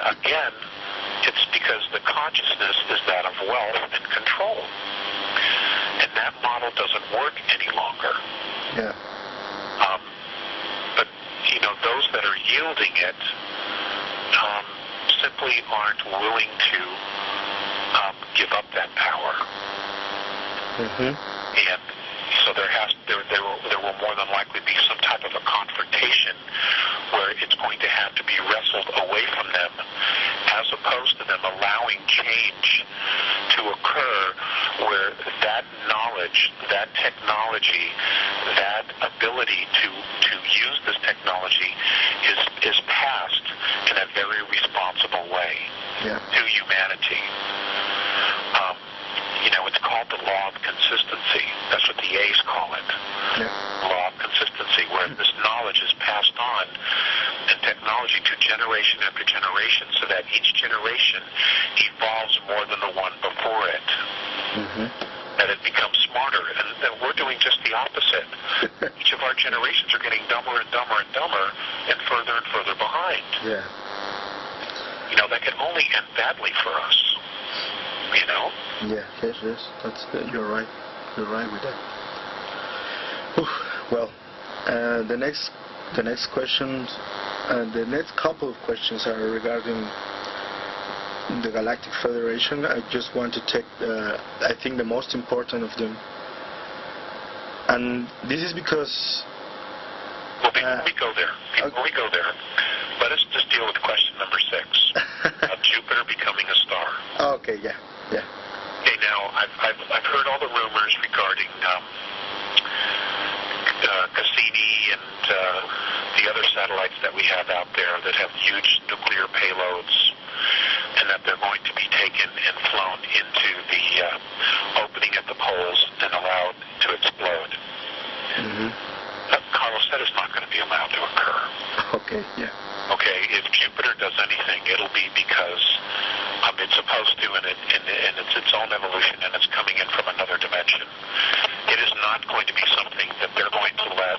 Again, it's because the consciousness is that of wealth and control. And that model doesn't work any longer. Yeah. But, those that are yielding it simply aren't willing to give up that power. Mm-hmm. And so there will more than likely be some type of a confrontation where it's going to have to be wrestled away from them, as opposed to them allowing change to occur where that knowledge, that technology, that ability to use this technology is passed in a very responsible way to humanity. It's called the law of consistency. That's what the A's call it. Yeah. Law of consistency, where this knowledge is passed on and technology to generation after generation, so that each generation evolves more than the one before it. Mm-hmm. That it becomes smarter. And we're doing just the opposite. Each of our generations are getting dumber and dumber and dumber and further behind. Yeah. That can only end badly for us. Yeah, yes. That's you're right. You're right with that. Well, the next questions, the next couple of questions are regarding the Galactic Federation. I just want to take, I think, the most important of them, and this is because. Well, before we go there, let us just deal with question number 6 of Jupiter becoming a star. Okay. Yeah. Okay, now I've heard all the rumors regarding Cassini and the other satellites that we have out there that have huge nuclear payloads, and that they're going to be taken and flown into the opening at the poles and allowed to explode. Mm-hmm. Carlos said it's not going to be allowed to occur. Okay. Yeah. Okay, if Jupiter does anything, it'll be because it's supposed to, and it's its own evolution, and it's coming in from another dimension. It is not going to be something that they're going to let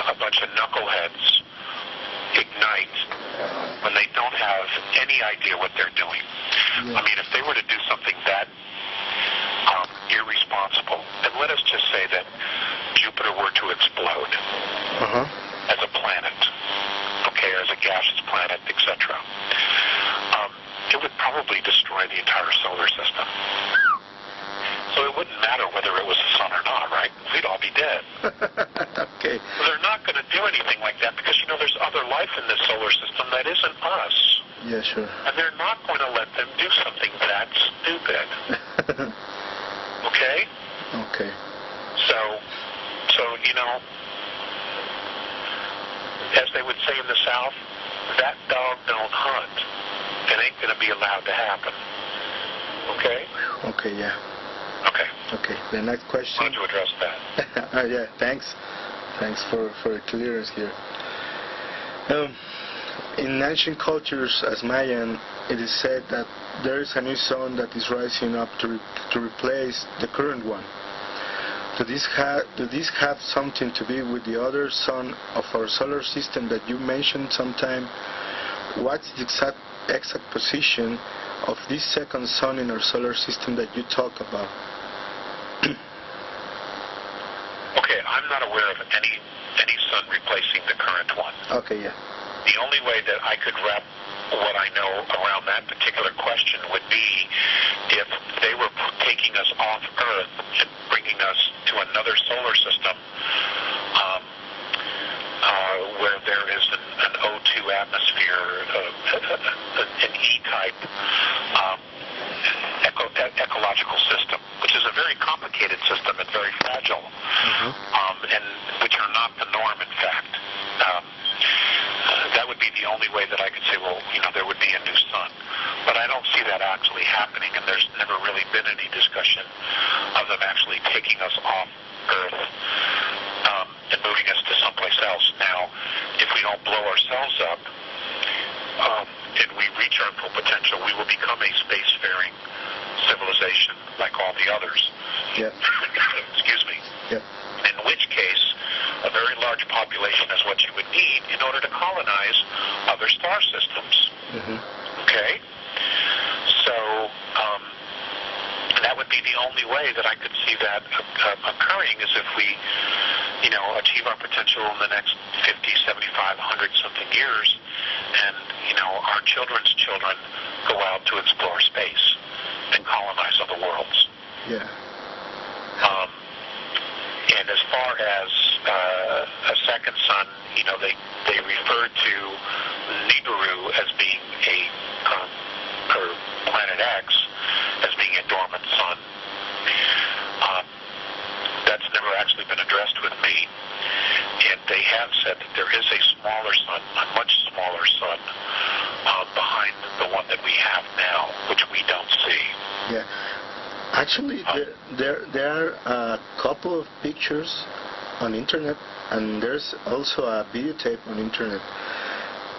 a bunch of knuckleheads ignite when they don't have any idea what they're doing. Yeah. I mean, if they were to do something that irresponsible, and let us just say that Jupiter were to explode as a planet, as a gaseous planet, etc., it would probably destroy the entire solar system. So it wouldn't matter whether it was the sun or not, right? We'd all be dead. Okay. Well, they're not going to do anything like that because, there's other life in this solar system that isn't us. Yeah, sure. And they're not going to let them do something that stupid. Okay? Okay. So, as they would say in the South, that dog don't hunt. It ain't going to be allowed to happen. Okay? Okay, yeah. Okay, the next question. Why don't you address that? Yeah, thanks. Thanks for the clearance here. In ancient cultures, as Mayan, it is said that there is a new sun that is rising up to replace the current one. Does this have something to do with the other sun of our solar system that you mentioned sometime? What's the exact position of this second sun in our solar system that you talk about? Okay, I'm not aware of any sun replacing the current one. Okay, yeah. The only way that I could wrap what I know around that particular question would be if they were taking us off Earth and bringing us to another solar system where there is an O2 atmosphere, an E-type ecological system, which is a very complicated system and very fragile, and which are not the norm, in fact. That would be the only way that I could say, well, there would be a new sun. But I don't see that actually happening, and there's never really been any discussion of them actually taking us off Earth and moving us to someplace else. Now, if we don't blow ourselves up and we reach our full potential, we will become a spacefaring civilization like all the others. Yeah. Excuse me. Yeah. In which case, a very large population is what you order to colonize other star systems. Mm-hmm. Okay? So that would be the only way that I could see that occurring, is if we, achieve our potential in the next 50, 75, 100 something years, and, our children's children go out to explore space and colonize other worlds. Yeah. And as far as a second sun, they refer to Nibiru as being or planet X as being a dormant sun. That's never actually been addressed with me. And they have said that there is a smaller sun, a much smaller sun, behind the one that we have now, which we don't see. Yeah. Actually, there are a couple of pictures on internet, and there's also a videotape on internet.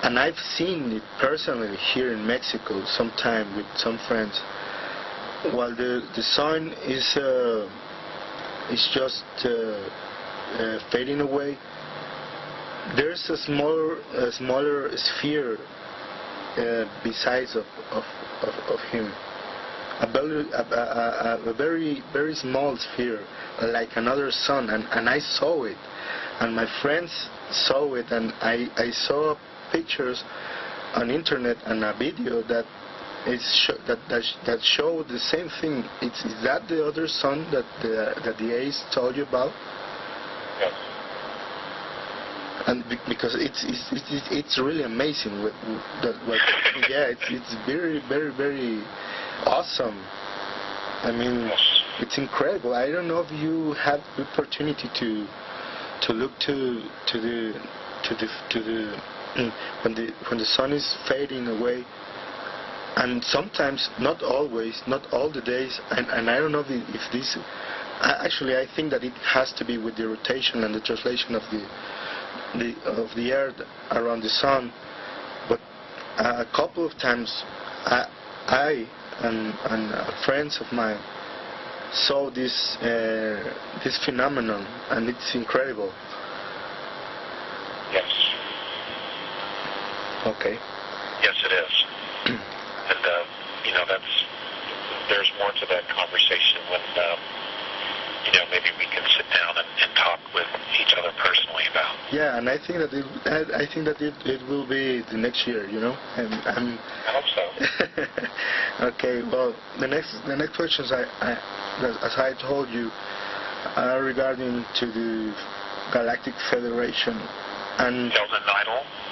And I've seen it personally here in Mexico sometime with some friends. While the sun is just fading away, there's a smaller sphere besides of him. A very, very small sphere, like another sun, and I saw it, and my friends saw it, and I saw pictures on internet and a video that showed the same thing. Is that the other sun that the Ace told you about? Yes. And because it's really amazing. Yeah, it's very, very, very awesome. I mean, it's incredible. I don't know if you have the opportunity to look to the when the sun is fading away, and sometimes, not always, not all the days, and I don't know if this. Actually, I think that it has to be with the rotation and the translation of the Earth around the sun. But a couple of times, I and friends of mine saw this phenomenon, and it's incredible. Yes. Okay. Yes, it is. And there's more to that conversation when maybe we can sit down and talk with each other personally about. Yeah, and I think that it will be the next year. I hope so. Okay. Well, the next questions as I told you are regarding to the Galactic Federation and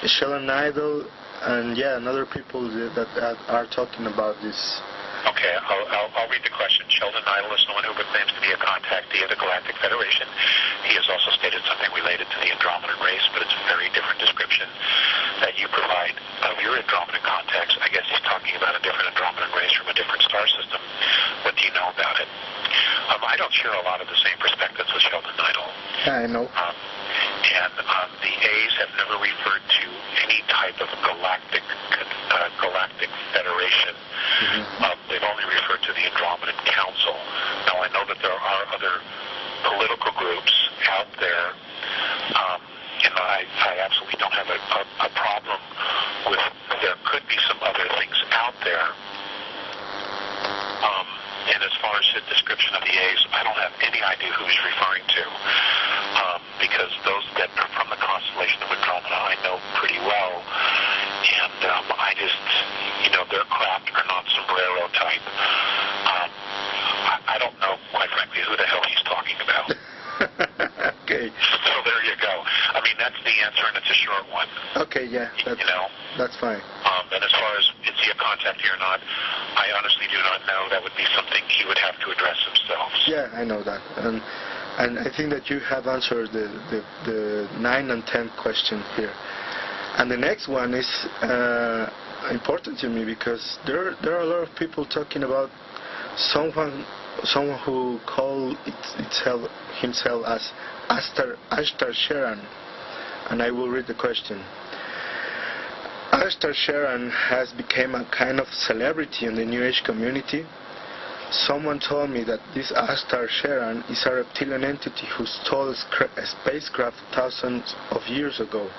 Sheldon Idle, and and other people that are talking about this. Okay, I'll read the question. Sheldon Idle is someone who claims to be a contactee of the Galactic Federation. He has also stated something related to the Andromedan race, but it's a very different description that you provide of your Andromedan contacts. I guess he's talking about a different Andromedan race from a different star system. What do you know about it? I don't share a lot of the same perspectives with Sheldon Idle. I know. And the A's have never referred to any type of galactic federation. Mm-hmm. They've only referred to the Andromedan Council. Now, I know that there are other political groups out there, and I absolutely don't have a problem with there could be some other things out there. And as far as the description of the A's, I don't have any idea who he's referring to, because those that are from the constellation of Andromeda I know pretty well, and I just, their craft are not sombrero type. I don't know, quite frankly, who the hell he's talking about. Okay. So there you go. I mean, that's the answer, and it's a short one. Okay, yeah. That's fine. And as far as is he a contactee or not, I honestly do not know. That would be something he would have to address himself. Yeah, I know that. And I think that you have answered the 9 and 10 question here. And the next one is important to me, because there are a lot of people talking about someone who called himself as Ashtar Sharan. And I will read the question. Ashtar Sharan has become a kind of celebrity in the New Age community. Someone told me that this Ashtar Sharan is a reptilian entity who stole a spacecraft thousands of years ago.